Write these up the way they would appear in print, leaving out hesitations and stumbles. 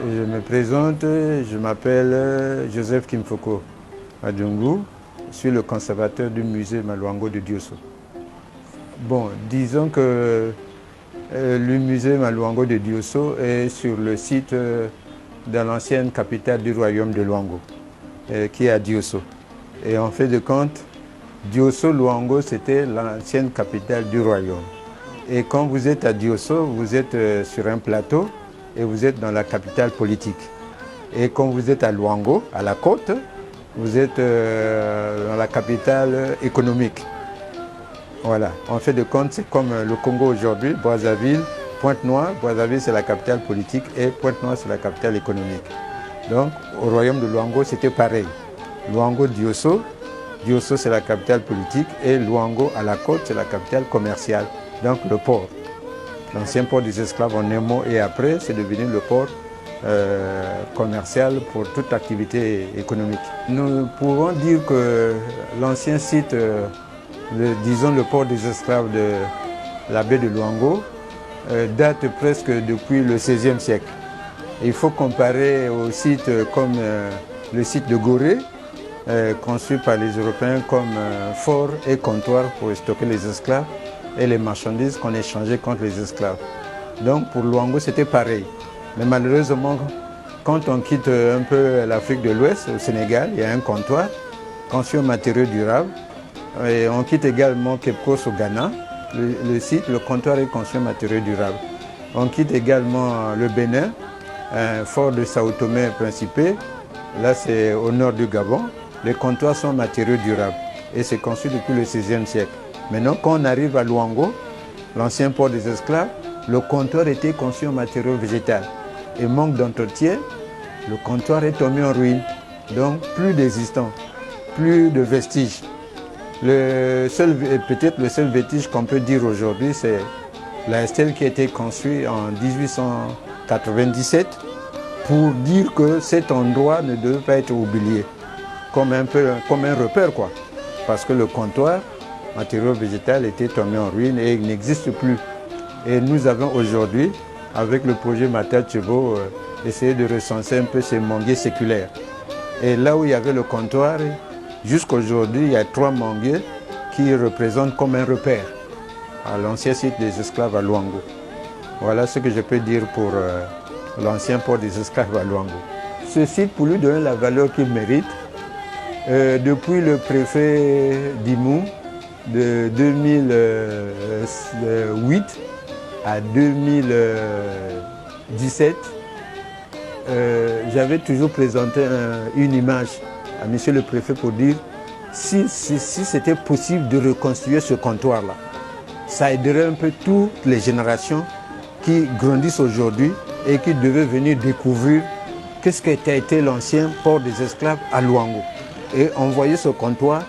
Je me présente, je m'appelle Joseph Kimfoko Adjungu. Je suis le conservateur du musée Maluango de Diosso. Bon, disons que le musée Maluango de Diosso est sur le site de l'ancienne capitale du royaume de Luango, qui est à Diosso. Et en fait de compte, Diosso-Luango, c'était l'ancienne capitale du royaume. Et quand vous êtes à Diosso, vous êtes sur un plateau et vous êtes dans la capitale politique. Et quand vous êtes à Luango, à la côte, vous êtes dans la capitale économique. Voilà, en fait de compte, c'est comme le Congo aujourd'hui, Brazzaville, Pointe-Noire. Brazzaville, c'est la capitale politique et Pointe-Noire, c'est la capitale économique. Donc, au royaume de Luango, c'était pareil. Luango-Diosso, Diosso, c'est la capitale politique et Luango, à la côte, c'est la capitale commerciale, donc le port. L'ancien port des esclaves en Nemo et après, c'est devenu le port commercial pour toute activité économique. Nous pouvons dire que l'ancien site, disons le port des esclaves de la baie de Luango, date presque depuis le XVIe siècle. Il faut comparer au site comme le site de Gorée, conçu par les Européens comme fort et comptoir pour stocker les esclaves et les marchandises qu'on échangeait contre les esclaves. Donc pour Luango, c'était pareil. Mais malheureusement, quand on quitte un peu l'Afrique de l'Ouest, au Sénégal, il y a un comptoir conçu en matériaux durables. Et on quitte également Cape Coast au Ghana. Le site, le comptoir est conçu en matériaux durables. On quitte également le Bénin, un fort de Sao Tomé et Principe. Là, c'est au nord du Gabon. Les comptoirs sont en matériaux durables. Et c'est conçu depuis le XVIe siècle. Maintenant, quand on arrive à Luango, l'ancien port des esclaves, le comptoir était conçu en matériaux végétaux. Et manque d'entretien, le comptoir est tombé en ruine. Donc, plus d'existence, plus de vestiges. Peut-être le seul vestige qu'on peut dire aujourd'hui, c'est la stèle qui a été construite en 1897 pour dire que cet endroit ne devait pas être oublié, comme un repère, quoi. Parce que le comptoir, matériaux végétal, était tombé en ruine et il n'existe plus. Et nous avons aujourd'hui, avec le projet Mata Tchebo, essayé de recenser un peu ces manguiers séculaires. Et là où il y avait le comptoir, jusqu'à aujourd'hui, il y a 3 manguiers qui représentent comme un repère à l'ancien site des esclaves à Luango. Voilà ce que je peux dire pour l'ancien port des esclaves à Luango. Ce site, pour lui donner la valeur qu'il mérite, depuis le préfet d'Imou, de 2008 à 2017, j'avais toujours présenté une image à monsieur le préfet pour dire si c'était possible de reconstruire ce comptoir-là, ça aiderait un peu toutes les générations qui grandissent aujourd'hui et qui devaient venir découvrir qu'est-ce qu'a été l'ancien port des esclaves à Luango. Et on voyait ce comptoir,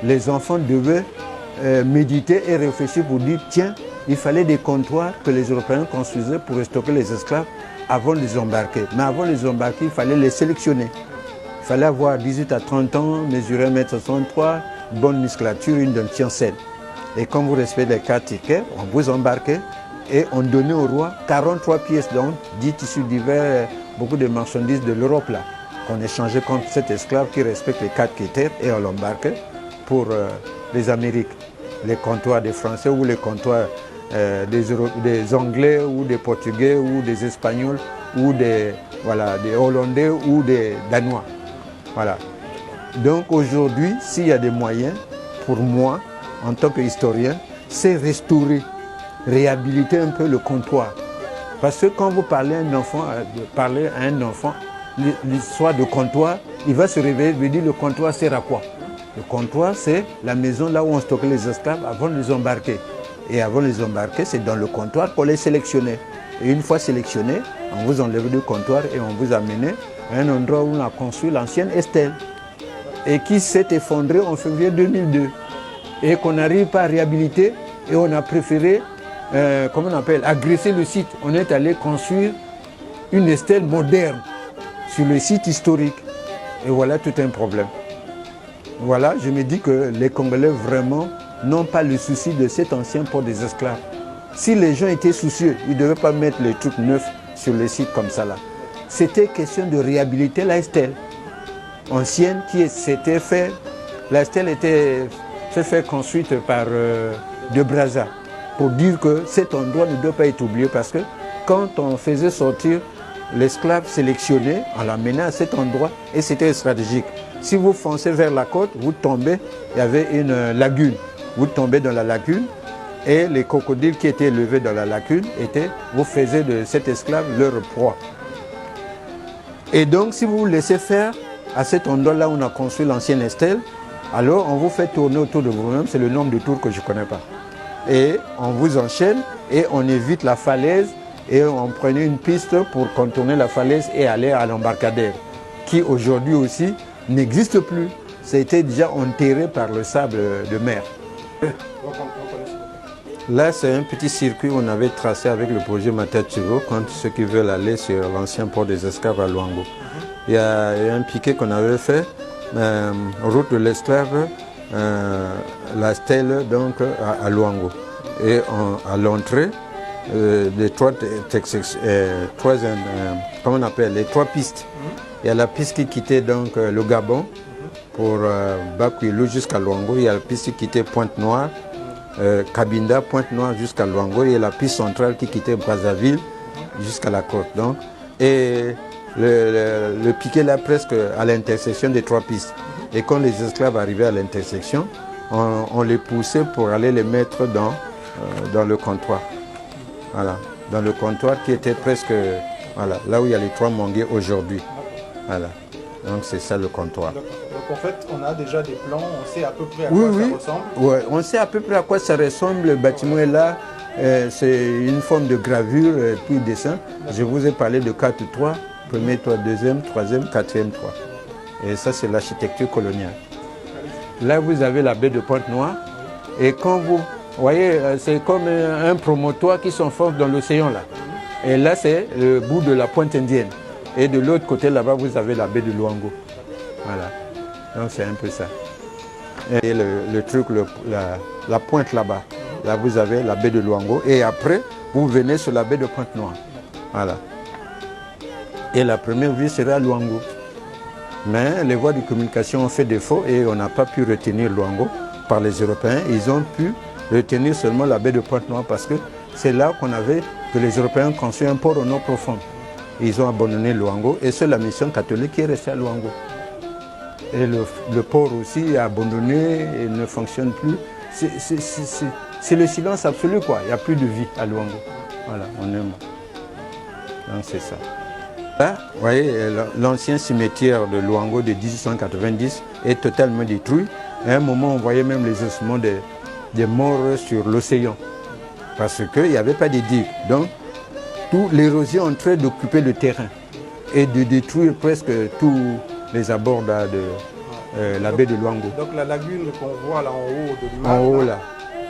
les enfants devaient méditer et réfléchir pour dire tiens, il fallait des comptoirs que les Européens construisaient pour stocker les esclaves avant de les embarquer. Mais avant de les embarquer, il fallait les sélectionner. Il fallait avoir 18 à 30 ans, mesurer 1m63, bonne musculature, une dentition saine. Et quand vous respectez les 4 tickets, on vous embarquait et on donnait au roi 43 pièces d'or, 10 tissus divers, beaucoup de marchandises de l'Europe là, qu'on échangeait contre cet esclave qui respecte les 4 critères et on l'embarquait pour les Amériques, les comptoirs des Français ou les comptoirs des Anglais ou des Portugais ou des Espagnols ou des Hollandais ou des Danois. Voilà. Donc aujourd'hui, s'il y a des moyens, pour moi, en tant qu'historien, c'est restaurer, réhabiliter un peu le comptoir. Parce que quand vous parlez à un enfant, l'histoire de comptoir, il va se réveiller et dire le comptoir sert à quoi? Le comptoir, c'est la maison là où on stockait les esclaves avant de les embarquer. Et avant de les embarquer, c'est dans le comptoir qu'on les sélectionnait. Et une fois sélectionnés, on vous enlevait du comptoir et on vous amenait à un endroit où on a construit l'ancienne Estelle. Et qui s'est effondrée en février 2002. Et qu'on n'arrive pas à réhabiliter. Et on a préféré, agresser le site. On est allé construire une Estelle moderne sur le site historique. Et voilà tout un problème. Voilà, je me dis que les Congolais vraiment n'ont pas le souci de cet ancien port des esclaves. Si les gens étaient soucieux, ils ne devaient pas mettre les trucs neufs sur les sites comme ça là. c'était question de réhabiliter la stèle ancienne qui s'était fait. La stèle était fait construite par De Brazza pour dire que cet endroit ne doit pas être oublié parce que quand on faisait sortir l'esclave sélectionné, on l'amenait à cet endroit et c'était stratégique. Si vous foncez vers la côte, vous tombez, il y avait une lagune. Vous tombez dans la lagune et les crocodiles qui étaient élevés dans la lagune, vous faisiez de cet esclave leur proie. Et donc, si vous vous laissez faire à cet endroit-là où on a construit l'ancienne stèle, alors on vous fait tourner autour de vous-même, c'est le nombre de tours que je ne connais pas. Et on vous enchaîne et on évite la falaise et on prenait une piste pour contourner la falaise et aller à l'embarcadère, qui aujourd'hui aussi n'existe plus. Ça a été déjà enterré par le sable de mer. Là, c'est un petit circuit qu'on avait tracé avec le projet Matativo, quand ceux qui veulent aller sur l'ancien port des esclaves à Luango. Il y a un piquet qu'on avait fait, route de l'esclave, la stèle donc à Luango. Et à l'entrée, les trois pistes. Il y a la piste qui quittait donc le Gabon pour Bakuilo jusqu'à Luango. Il y a la piste qui quittait Pointe-Noire, Cabinda, Pointe-Noire jusqu'à Luango. Et la piste centrale qui quittait Brazzaville jusqu'à la côte. Donc, et le piquet là presque à l'intersection des trois pistes. Et quand les esclaves arrivaient à l'intersection, on les poussait pour aller les mettre dans le comptoir. Voilà, dans le comptoir qui était presque là où il y a les trois manguiers aujourd'hui. Voilà. Donc c'est ça le comptoir. Donc en fait, on a déjà des plans, on sait à peu près à quoi ça ressemble. Oui, on sait à peu près à quoi ça ressemble. Le bâtiment est là, c'est une forme de gravure puis dessin. Je vous ai parlé de 4-3, premier toit, deuxième, troisième, quatrième toit. Et ça c'est l'architecture coloniale. Là vous avez la baie de Pointe-Noire et quand vous voyez, c'est comme un promontoire qui s'enfonce dans l'océan là. Et là c'est le bout de la pointe indienne. Et de l'autre côté là-bas, vous avez la baie de Luango. Voilà. Donc c'est un peu ça. Et le truc, la pointe là-bas, là vous avez la baie de Luango. Et après, vous venez sur la baie de Pointe-Noire. Voilà. Et la première ville sera Luango. Mais les voies de communication ont fait défaut et on n'a pas pu retenir Luango par les Européens. Ils ont pu retenir seulement la baie de Pointe-Noire parce que c'est là que les Européens construit un port au nord profond. Ils ont abandonné Luango et c'est la mission catholique qui est restée à Luango. Et le port aussi est abandonné et ne fonctionne plus. C'est le silence absolu quoi. Il n'y a plus de vie à Luango. Voilà, on est mort. Donc c'est ça. Là, vous voyez, l'ancien cimetière de Luango de 1890 est totalement détruit. À un moment, on voyait même les ossements des morts sur l'océan. Parce qu'il n'y avait pas de digues. Donc, l'érosion est en train d'occuper le terrain et de détruire presque tous les abords de la baie de Luango. Donc la lagune qu'on voit là en haut de l'image, en haut, là,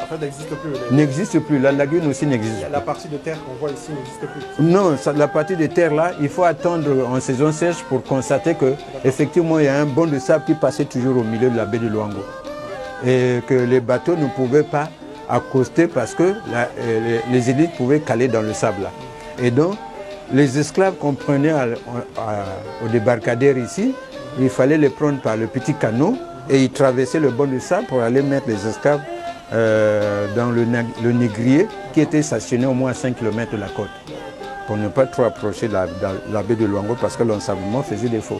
en fait n'existe plus. N'existe plus, la lagune aussi n'existe plus. La partie de terre qu'on voit ici n'existe plus. Non, la partie de terre là, il faut attendre en saison sèche pour constater qu'effectivement il y a un banc de sable qui passait toujours au milieu de la baie de Luango. Et que les bateaux ne pouvaient pas accoster parce que les élites pouvaient caler dans le sable là. Et donc, les esclaves qu'on prenait au débarcadère ici, il fallait les prendre par le petit canot et ils traversaient le banc de sable pour aller mettre les esclaves dans le négrier qui était stationné au moins à 5 km de la côte pour ne pas trop approcher la baie de Luango parce que l'ensablement faisait défaut.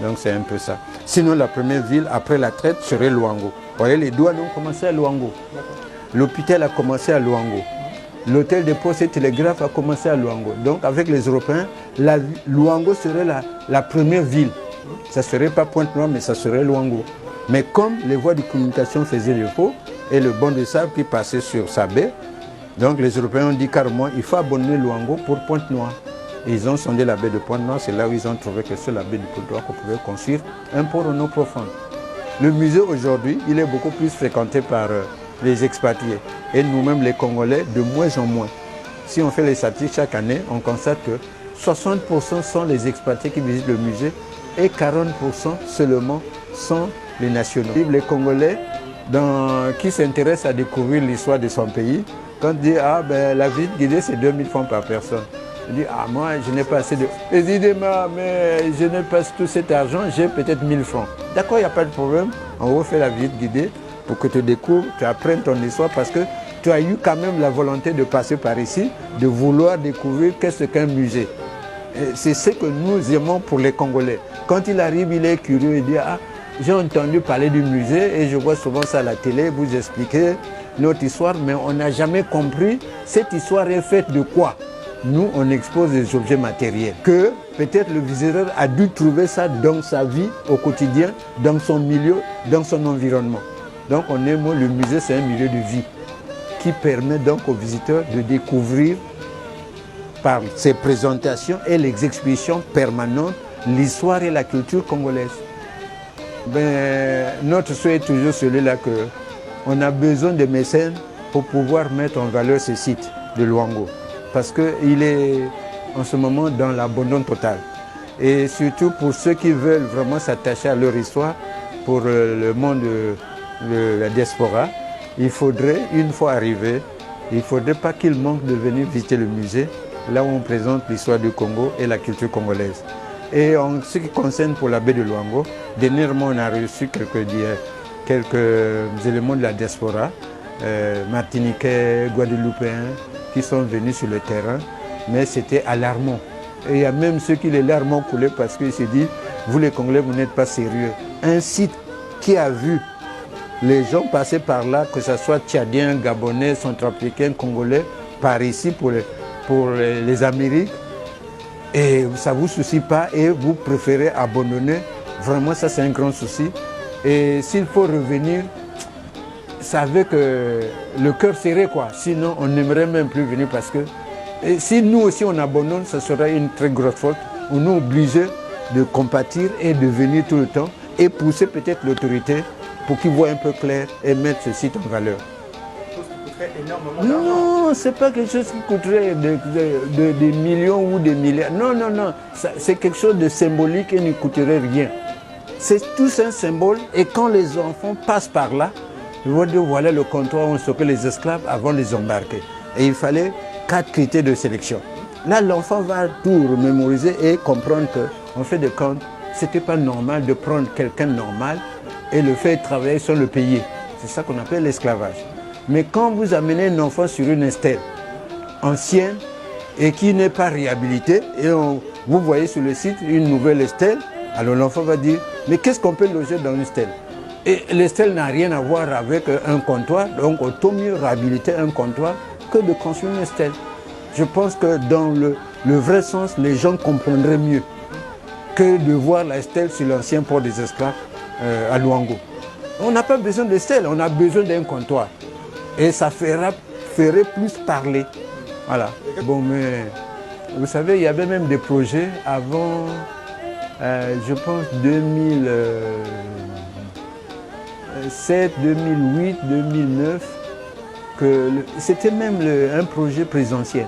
Donc c'est un peu ça. Sinon, la première ville après la traite serait Luango. Vous voyez, les douanes ont commencé à Luango. L'hôpital a commencé à Luango. L'hôtel de poste et télégraphe a commencé à Luango. Donc avec les Européens, Luango serait la première ville. Ça ne serait pas Pointe-Noire, mais ça serait Luango. Mais comme les voies de communication faisaient défaut et le banc de sable qui passait sur sa baie, donc les Européens ont dit carrément il faut abandonner Luango pour Pointe-Noire. Et ils ont sondé la baie de Pointe-Noire, c'est là où ils ont trouvé que sur la baie de Pointe-Noire qu'on pouvait construire un port en eau profonde. Le musée aujourd'hui, il est beaucoup plus fréquenté par les expatriés. Et nous-mêmes, les Congolais, de moins en moins. Si on fait les statistiques chaque année, on constate que 60% sont les expatriés qui visitent le musée et 40% seulement sont les nationaux. Les Congolais qui s'intéressent à découvrir l'histoire de son pays, quand on dit la visite guidée c'est 2000 francs par personne. Il dit, ah moi je n'ai pas assez de... Il dit, mais je n'ai pas tout cet argent, j'ai peut-être 1000 francs. D'accord, il n'y a pas de problème, on refait la visite guidée pour que tu découvres, tu apprennes ton histoire parce que tu as eu quand même la volonté de passer par ici, de vouloir découvrir qu'est-ce qu'un musée. C'est ce que nous aimons pour les Congolais. Quand il arrive, il est curieux, il dit, ah, j'ai entendu parler du musée et je vois souvent ça à la télé, vous expliquez notre histoire, mais on n'a jamais compris cette histoire est faite de quoi. Nous, on expose des objets matériels que peut-être le visiteur a dû trouver ça dans sa vie au quotidien, dans son milieu, dans son environnement. Donc on aime, le musée, c'est un milieu de vie qui permet donc aux visiteurs de découvrir par ses présentations et les expositions permanentes l'histoire et la culture congolaise. Notre souhait est toujours celui-là qu'on a besoin de mécènes pour pouvoir mettre en valeur ce site de Luango. Parce qu'il est en ce moment dans l'abandon total. Et surtout pour ceux qui veulent vraiment s'attacher à leur histoire, pour le monde de la diaspora, il faudrait, une fois arrivé, il ne faudrait pas qu'il manque de venir visiter le musée, là où on présente l'histoire du Congo et la culture congolaise. Et en ce qui concerne pour la baie de Luango, dernièrement on a reçu quelques éléments de la diaspora, martiniquais, guadeloupéens, qui sont venus sur le terrain, mais c'était alarmant. Et il y a même ceux qui les larmes ont coulé parce qu'ils se disent, vous les Congolais, vous n'êtes pas sérieux. Un site qui a vu les gens passer par là, que ce soit Tchadiens, Gabonais, Centrafricains, Congolais, par ici pour les Amériques, et ça ne vous soucie pas et vous préférez abandonner, vraiment ça c'est un grand souci. Et s'il faut revenir, ça veut que le cœur serré quoi, sinon on n'aimerait même plus venir parce que si nous aussi on abandonne, ça serait une très grosse faute. On est obligé de compatir et de venir tout le temps et pousser peut-être l'autorité pour qu'ils voient un peu clair et mettre ce site en valeur. Non, ce n'est pas quelque chose qui coûterait des millions ou des milliards. Non, non, non. C'est quelque chose de symbolique et ne coûterait rien. C'est tous un symbole et quand les enfants passent par là, ils vont dire voilà le comptoir où on stockait les esclaves avant de les embarquer. Et il fallait 4 critères de sélection. Là, l'enfant va tout remémoriser et comprendre qu'en fait de compte, ce n'était pas normal de prendre quelqu'un de normal et le faire travailler sans le payer. C'est ça qu'on appelle l'esclavage. Mais quand vous amenez un enfant sur une stèle ancienne et qui n'est pas réhabilitée, et vous voyez sur le site une nouvelle stèle, alors l'enfant va dire, mais qu'est-ce qu'on peut loger dans une stèle? Et la stèle n'a rien à voir avec un comptoir, donc autant mieux réhabiliter un comptoir que de construire une stèle. Je pense que dans le vrai sens, les gens comprendraient mieux que de voir la stèle sur l'ancien port des esclaves à Luango. On n'a pas besoin de stèle, on a besoin d'un comptoir. Et ça ferait plus parler. Voilà. Bon, mais vous savez, il y avait même des projets avant, je pense, 2007, 2008, 2009, que c'était même un projet présidentiel.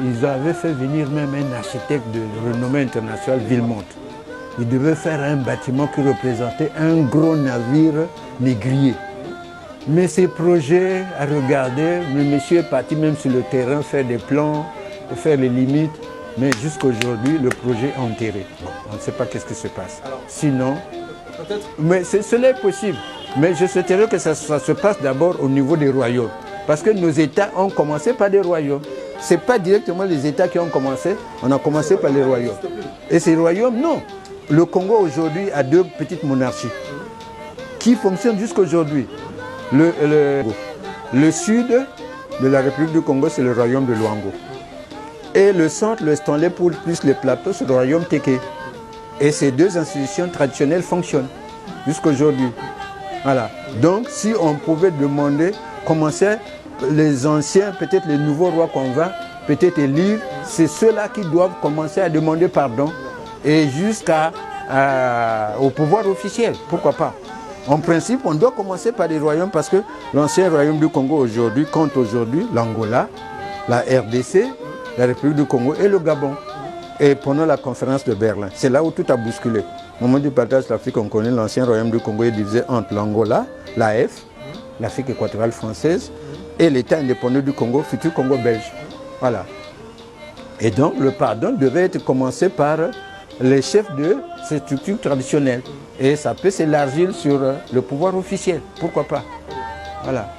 Ils avaient fait venir même un architecte de renommée internationale, Villemont. Il devait faire un bâtiment qui représentait un gros navire négrier. Mais ces projets à regarder, le monsieur est parti même sur le terrain faire des plans, faire les limites, mais jusqu'aujourd'hui, le projet est enterré. Bon, on ne sait pas qu'est-ce qui se passe. Alors, sinon, peut-être. Mais cela est possible. Mais je souhaiterais que ça se passe d'abord au niveau des royaumes. Parce que nos États ont commencé par des royaumes. Ce n'est pas directement les États qui ont commencé, on a commencé par les royaumes. Et ces royaumes, non. Le Congo aujourd'hui a 2 petites monarchies qui fonctionnent jusqu'aujourd'hui. Le sud de la République du Congo, c'est le royaume de Luango. Et le centre, le Stanley, pour plus les plateaux, c'est le royaume Téké. Et ces 2 institutions traditionnelles fonctionnent jusqu'aujourd'hui. Voilà. Donc, si on pouvait demander comment c'est les anciens, peut-être les nouveaux rois qu'on va peut-être élire, c'est ceux-là qui doivent commencer à demander pardon et jusqu'au pouvoir officiel. Pourquoi pas? En principe, on doit commencer par les royaumes parce que l'ancien royaume du Congo aujourd'hui compte aujourd'hui l'Angola, la RDC, la République du Congo et le Gabon. Et pendant la conférence de Berlin, c'est là où tout a bousculé. Au moment du partage de l'Afrique, on connaît l'ancien royaume du Congo est divisé entre l'Angola, l'AF, l'Afrique équatoriale française, et l'État indépendant du Congo, futur Congo belge. Voilà. Et donc le pardon devait être commencé par les chefs de ces structures traditionnelles. Et ça peut s'élargir sur le pouvoir officiel, pourquoi pas. Voilà.